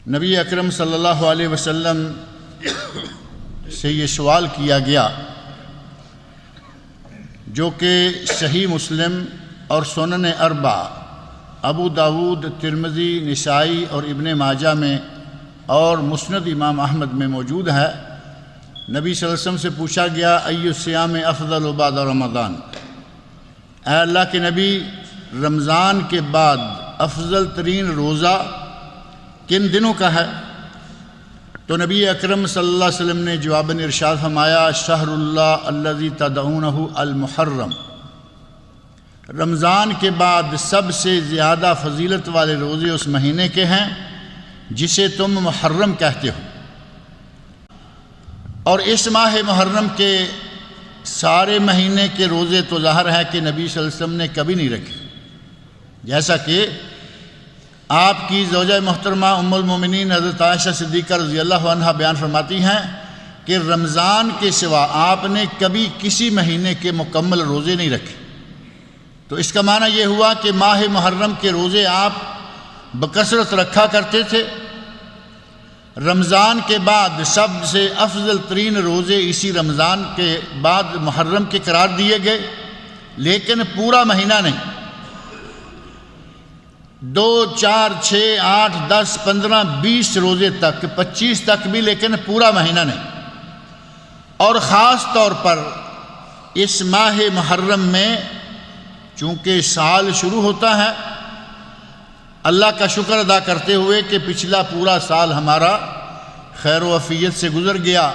نبی اکرم صلی اللہ علیہ وسلم سے یہ سوال کیا گیا جو کہ صحیح مسلم اور سنن اربعہ ابو داود، ترمذی، نسائی اور ابن ماجہ میں اور مسند امام احمد میں موجود ہے۔ نبی صلی اللہ علیہ وسلم سے پوچھا گیا ای الصیام افضل بعد رمضان، اے اللہ کے نبی رمضان کے بعد افضل ترین روزہ کن دنوں کا ہے؟ تو نبی اکرم صلی اللہ علیہ وسلم نے جواباً ارشاد فرمایا شہر اللہ الذی تدعونہ المحرم، رمضان کے بعد سب سے زیادہ فضیلت والے روزے اس مہینے کے ہیں جسے تم محرم کہتے ہو، اور اس ماہ محرم کے سارے مہینے کے روزے تو ظاہر ہے کہ نبی صلی اللہ علیہ وسلم نے کبھی نہیں رکھے، جیسا کہ آپ کی زوجہ محترمہ ام المومنین حضرت عائشہ صدیقہ رضی اللہ عنہا بیان فرماتی ہیں کہ رمضان کے سوا آپ نے کبھی کسی مہینے کے مکمل روزے نہیں رکھے۔ تو اس کا معنی یہ ہوا کہ ماہ محرم کے روزے آپ بکثرت رکھا کرتے تھے۔ رمضان کے بعد سب سے افضل ترین روزے اسی رمضان کے بعد محرم کے قرار دیے گئے، لیکن پورا مہینہ نہیں، 2، 4، 6، 8، 10، 15، 20 روزے تک، 25 تک بھی، لیکن پورا مہینہ نہیں۔ اور خاص طور پر اس ماہ محرم میں چونکہ سال شروع ہوتا ہے، اللہ کا شکر ادا کرتے ہوئے کہ پچھلا پورا سال ہمارا خیر و عافیت سے گزر گیا،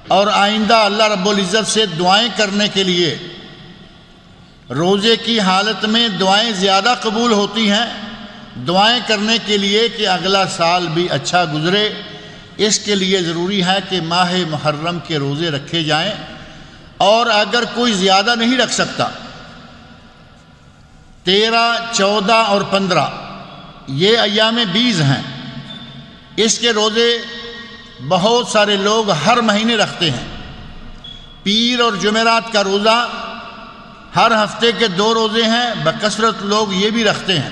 اور آئندہ اللہ رب العزت سے دعائیں کرنے کے لیے روزے کی حالت میں دعائیں زیادہ قبول ہوتی ہیں، دعائیں کرنے کے لیے کہ اگلا سال بھی اچھا گزرے، اس کے لیے ضروری ہے کہ ماہ محرم کے روزے رکھے جائیں۔ اور اگر کوئی زیادہ نہیں رکھ سکتا، 13، 14 اور 15 یہ ایام بیز ہیں، اس کے روزے بہت سارے لوگ ہر مہینے رکھتے ہیں۔ پیر اور جمعرات کا روزہ ہر ہفتے کے 2 روزے ہیں، بکثرت لوگ یہ بھی رکھتے ہیں۔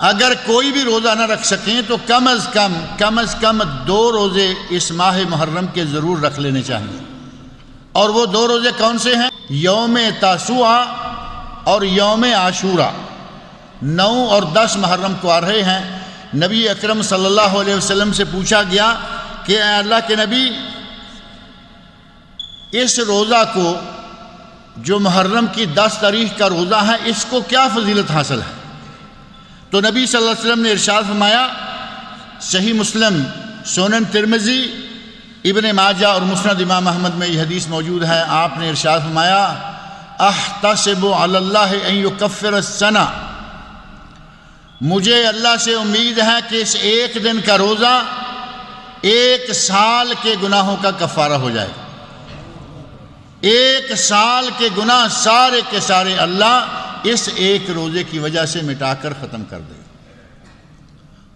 اگر کوئی بھی روزہ نہ رکھ سکیں تو کم از کم 2 روزے اس ماہ محرم کے ضرور رکھ لینے چاہیے۔ اور وہ 2 روزے کون سے ہیں؟ یوم تاسوعہ اور یوم عاشوراء، 9 اور 10 محرم کو آ رہے ہیں۔ نبی اکرم صلی اللہ علیہ وسلم سے پوچھا گیا کہ اے اللہ کے نبی اس روزہ کو جو محرم کی 10 تاریخ کا روزہ ہے اس کو کیا فضیلت حاصل ہے؟ تو نبی صلی اللہ علیہ وسلم نے ارشاد فرمایا، صحیح مسلم، سنن ترمذی، ابن ماجہ اور مسند امام احمد میں یہ حدیث موجود ہے۔ آپ نے ارشاد فرمایا احتسب علی اللہ ان یکفر السنہ، مجھے اللہ سے امید ہے کہ اس ایک دن کا روزہ 1 سال کے گناہوں کا کفارہ ہو جائے گا۔ 1 سال کے گناہ سارے کے سارے اللہ اس ایک روزے کی وجہ سے مٹا کر ختم کر دے گا۔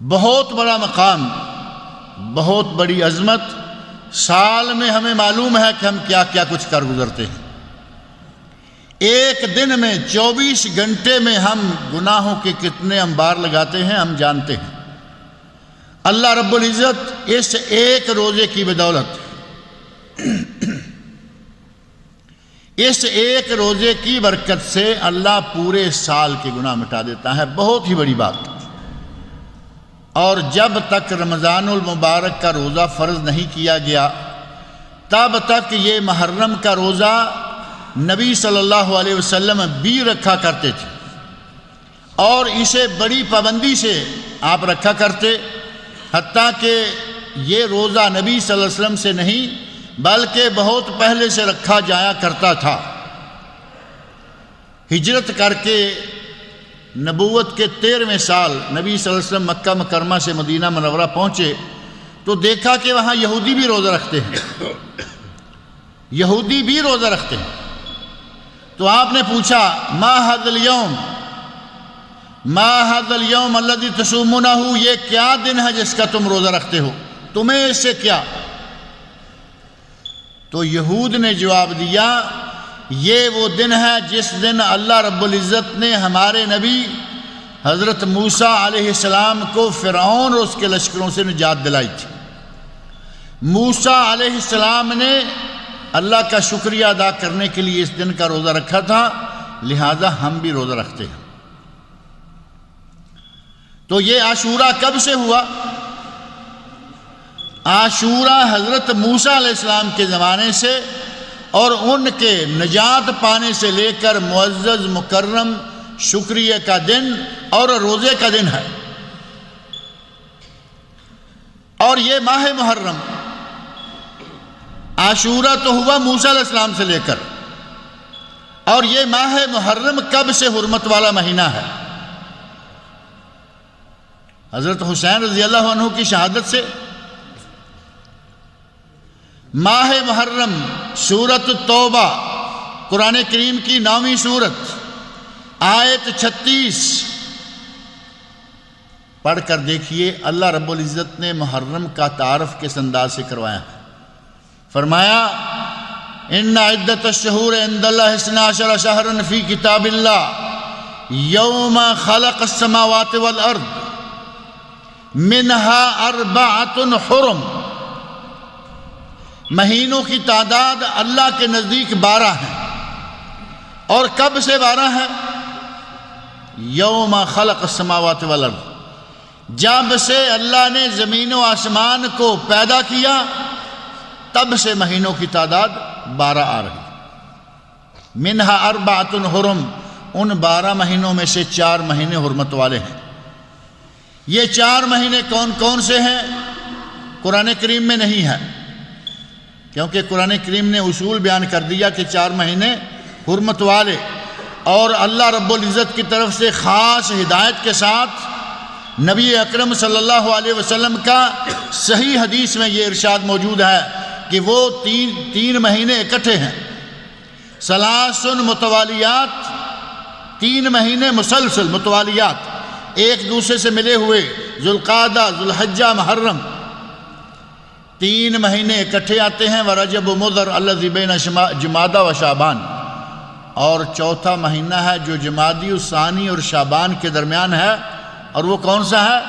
بہت بڑا مقام، بہت بڑی عظمت، سال میں ہمیں معلوم ہے کہ ہم کیا کیا کچھ کر گزرتے ہیں، ایک دن میں 24 گھنٹے میں ہم گناہوں کے کتنے انبار لگاتے ہیں ہم جانتے ہیں۔ اللہ رب العزت اس ایک روزے کی بدولت، اس ایک روزے کی برکت سے اللہ پورے سال کے گناہ مٹا دیتا ہے، بہت ہی بڑی بات۔ اور جب تک رمضان المبارک کا روزہ فرض نہیں کیا گیا تب تک یہ محرم کا روزہ نبی صلی اللہ علیہ وسلم بھی رکھا کرتے تھے، اور اسے بڑی پابندی سے آپ رکھا کرتے، حتیٰ کہ یہ روزہ نبی صلی اللہ علیہ وسلم سے نہیں بلکہ بہت پہلے سے رکھا جایا کرتا تھا۔ ہجرت کر کے نبوت کے 13ویں سال نبی صلی اللہ علیہ وسلم مکہ مکرمہ سے مدینہ منورہ پہنچے تو دیکھا کہ وہاں یہودی بھی روزہ رکھتے ہیں، یہودی بھی روزہ رکھتے ہیں۔ تو آپ نے پوچھا ما ھذا اليوم الذی تصومونہ، یہ کیا دن ہے جس کا تم روزہ رکھتے ہو، تمہیں اس سے کیا؟ تو یہود نے جواب دیا یہ وہ دن ہے جس دن اللہ رب العزت نے ہمارے نبی حضرت موسیٰ علیہ السلام کو فرعون اور اس کے لشکروں سے نجات دلائی تھی۔ موسیٰ علیہ السلام نے اللہ کا شکریہ ادا کرنے کے لیے اس دن کا روزہ رکھا تھا، لہذا ہم بھی روزہ رکھتے ہیں۔ تو یہ عاشورہ کب سے ہوا؟ عاشورہ حضرت موسیٰ علیہ السلام کے زمانے سے اور ان کے نجات پانے سے لے کر معزز مکرم شکریہ کا دن اور روزے کا دن ہے۔ اور یہ ماہ محرم، عاشورہ تو ہوا موسیٰ علیہ السلام سے لے کر، اور یہ ماہ محرم کب سے حرمت والا مہینہ ہے؟ حضرت حسین رضی اللہ عنہ کی شہادت سے۔ ماہ محرم، سورۃ التوبہ، قرآن کریم کی 9ویں سورت، آیت 36 پڑھ کر دیکھیے، اللہ رب العزت نے محرم کا تعارف کس انداز سے کروایا ہے۔ فرمایا ان عدت الشہور عند اللہ 12 شہرا فی کتاب اللہ یوم خلق السماوات والارض منها 4 حرم۔ مہینوں کی تعداد اللہ کے نزدیک 12 ہیں، اور کب سے 12 ہے؟ یوم خلق السماوات والارض، جب سے اللہ نے زمین و آسمان کو پیدا کیا تب سے مہینوں کی تعداد 12 آ رہی۔ منہا 4 حرم، ان 12 مہینوں میں سے 4 مہینے حرمت والے ہیں۔ یہ 4 مہینے کون کون سے ہیں؟ قرآن کریم میں نہیں ہے، کیونکہ قرآن کریم نے اصول بیان کر دیا کہ 4 مہینے حرمت والے، اور اللہ رب العزت کی طرف سے خاص ہدایت کے ساتھ نبی اکرم صلی اللہ علیہ وسلم کا صحیح حدیث میں یہ ارشاد موجود ہے کہ وہ تین مہینے اکٹھے ہیں، ثلاث متوالیات، 3 مہینے مسلسل متوالیات ایک دوسرے سے ملے ہوئے، ذوالقعدہ، ذوالحجہ، محرم، 3 مہینے اکٹھے آتے ہیں، ورجب و مضر الذی بین جمادہ و شعبان، اور 4تھا مہینہ ہے جو جمادی الثانی اور شعبان کے درمیان ہے، اور وہ کون سا ہے؟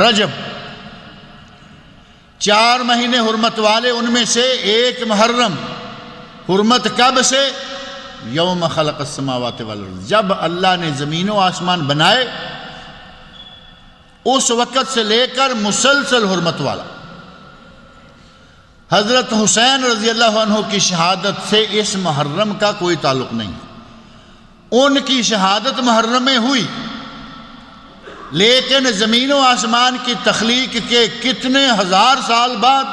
رجب۔ 4 مہینے حرمت والے، ان میں سے ایک محرم۔ حرمت کب سے؟ یوم خلق السماوات والارض، جب اللہ نے زمین و آسمان بنائے اس وقت سے لے کر مسلسل حرمت والا۔ حضرت حسین رضی اللہ عنہ کی شہادت سے اس محرم کا کوئی تعلق نہیں، ان کی شہادت محرم میں ہوئی، لیکن زمین و آسمان کی تخلیق کے کتنے ہزار سال بعد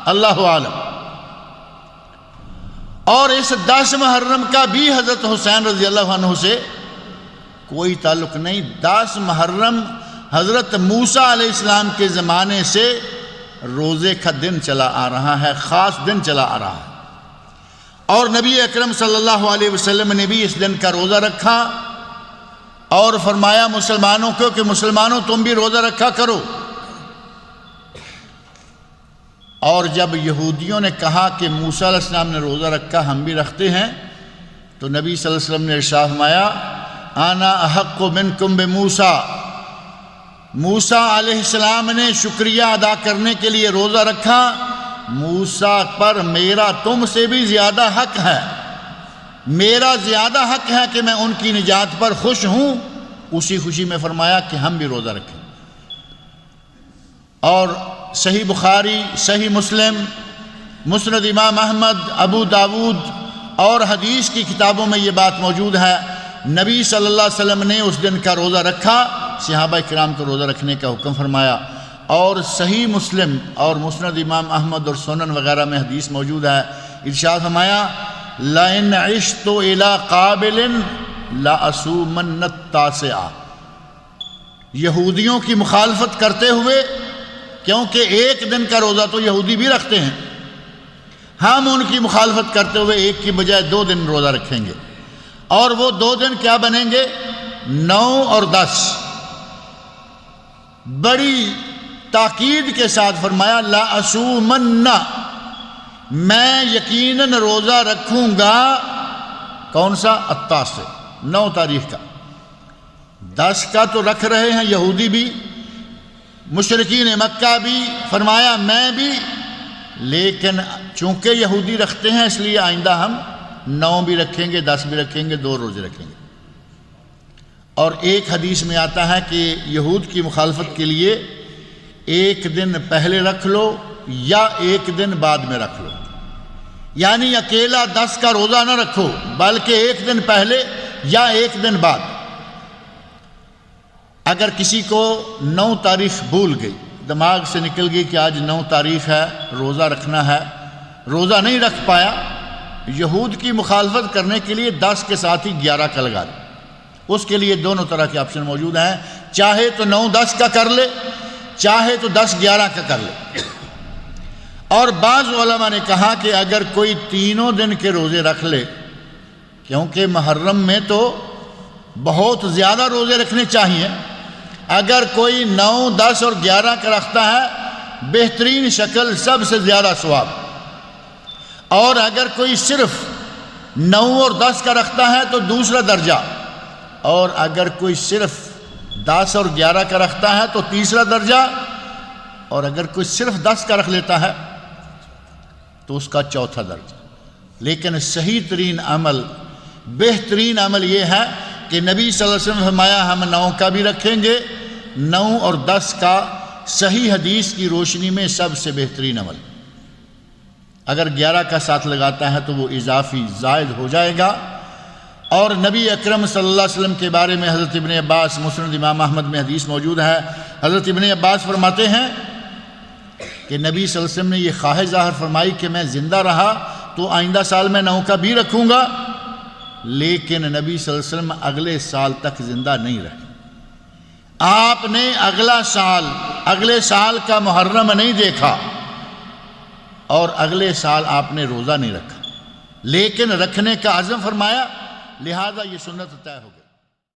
اللہ عالم۔ اور اس 10 محرم کا بھی حضرت حسین رضی اللہ عنہ سے کوئی تعلق نہیں۔ 10 محرم حضرت موسیٰ علیہ السلام کے زمانے سے روزے کا دن چلا آ رہا ہے، خاص دن چلا آ رہا ہے، اور نبی اکرم صلی اللہ علیہ وسلم نے بھی اس دن کا روزہ رکھا اور فرمایا مسلمانوں کو کہ مسلمانوں تم بھی روزہ رکھا کرو۔ اور جب یہودیوں نے کہا کہ موسیٰ علیہ السلام نے روزہ رکھا ہم بھی رکھتے ہیں، تو نبی صلی اللہ علیہ وسلم نے ارشاد فرمایا انا احق منکم بموسیٰ، موسیٰ علیہ السلام نے شکریہ ادا کرنے کے لیے روزہ رکھا، موسیٰ پر میرا تم سے بھی زیادہ حق ہے، میرا زیادہ حق ہے کہ میں ان کی نجات پر خوش ہوں۔ اسی خوشی میں فرمایا کہ ہم بھی روزہ رکھیں۔ اور صحیح بخاری، صحیح مسلم، مسند امام احمد، ابو داود اور حدیث کی کتابوں میں یہ بات موجود ہے، نبی صلی اللہ علیہ وسلم نے اس دن کا روزہ رکھا، صحابہ کرام کو روزہ رکھنے کا حکم فرمایا۔ اور صحیح مسلم اور مسند امام احمد اور سنن وغیرہ میں حدیث موجود ہے، ارشاد فرمایا لَإِنْ عِشْتُ إِلَىٰ قَابِلٍ لَأَصُومَنَّ التَّاسِعَ، یہودیوں کی مخالفت کرتے ہوئے، کیونکہ ایک دن کا روزہ تو یہودی بھی رکھتے ہیں، ہم ان کی مخالفت کرتے ہوئے ایک کی بجائے 2 دن روزہ رکھیں گے، اور وہ 2 دن کیا بنیں گے؟ 9 اور 10۔ بڑی تاکید کے ساتھ فرمایا لا اصومن، میں یقیناً روزہ رکھوں گا۔ کون سا؟ 9 تاریخ کا، 10 کا تو رکھ رہے ہیں یہودی بھی، مشرکین مکہ بھی، فرمایا میں بھی، لیکن چونکہ یہودی رکھتے ہیں اس لیے آئندہ ہم 9 بھی رکھیں گے، 10 بھی رکھیں گے، 2 روزے رکھیں گے۔ اور ایک حدیث میں آتا ہے کہ یہود کی مخالفت کے لیے 1 دن پہلے رکھ لو یا 1 دن بعد میں رکھ لو، یعنی اکیلا 10 کا روزہ نہ رکھو بلکہ 1 دن پہلے یا 1 دن بعد۔ اگر کسی کو 9 تاریخ بھول گئی، دماغ سے نکل گئی کہ آج 9 تاریخ ہے، روزہ رکھنا ہے، روزہ نہیں رکھ پایا، یہود کی مخالفت کرنے کے لیے 10 کے ساتھ ہی 11 کا لگا دے۔ اس کے لیے دونوں طرح کے آپشن موجود ہیں، چاہے تو 9-10 کا کر لے، چاہے تو 10-11 کا کر لے۔ اور بعض علماء نے کہا کہ اگر کوئی 3 دن کے روزے رکھ لے، کیونکہ محرم میں تو بہت زیادہ روزے رکھنے چاہیے، اگر کوئی 9, 10 اور 11 کا رکھتا ہے بہترین شکل، سب سے زیادہ ثواب۔ اور اگر کوئی صرف 9 اور 10 کا رکھتا ہے تو دوسرا درجہ، اور اگر کوئی صرف 10 اور 11 کا رکھتا ہے تو تیسرا درجہ، اور اگر کوئی صرف 10 کا رکھ لیتا ہے تو اس کا چوتھا درجہ۔ لیکن صحیح ترین عمل، بہترین عمل یہ ہے کہ نبی صلی اللہ علیہ وسلم نے فرمایا ہم 9 کا بھی رکھیں گے، 9 اور 10 کا صحیح حدیث کی روشنی میں سب سے بہترین عمل۔ اگر 11 کا ساتھ لگاتا ہے تو وہ اضافی زائد ہو جائے گا۔ اور نبی اکرم صلی اللہ علیہ وسلم کے بارے میں حضرت ابن عباس، مسند امام احمد میں حدیث موجود ہے، حضرت ابن عباس فرماتے ہیں کہ نبی صلی اللہ علیہ وسلم نے یہ خواہش ظاہر فرمائی کہ میں زندہ رہا تو آئندہ سال میں 9 کا بھی رکھوں گا، لیکن نبی صلی اللہ علیہ وسلم اگلے سال تک زندہ نہیں رہے۔ آپ نے اگلے سال کا محرم نہیں دیکھا اور اگلے سال آپ نے روزہ نہیں رکھا، لیکن رکھنے کا عزم فرمایا، لہذا یہ سنت طے ہو گئی۔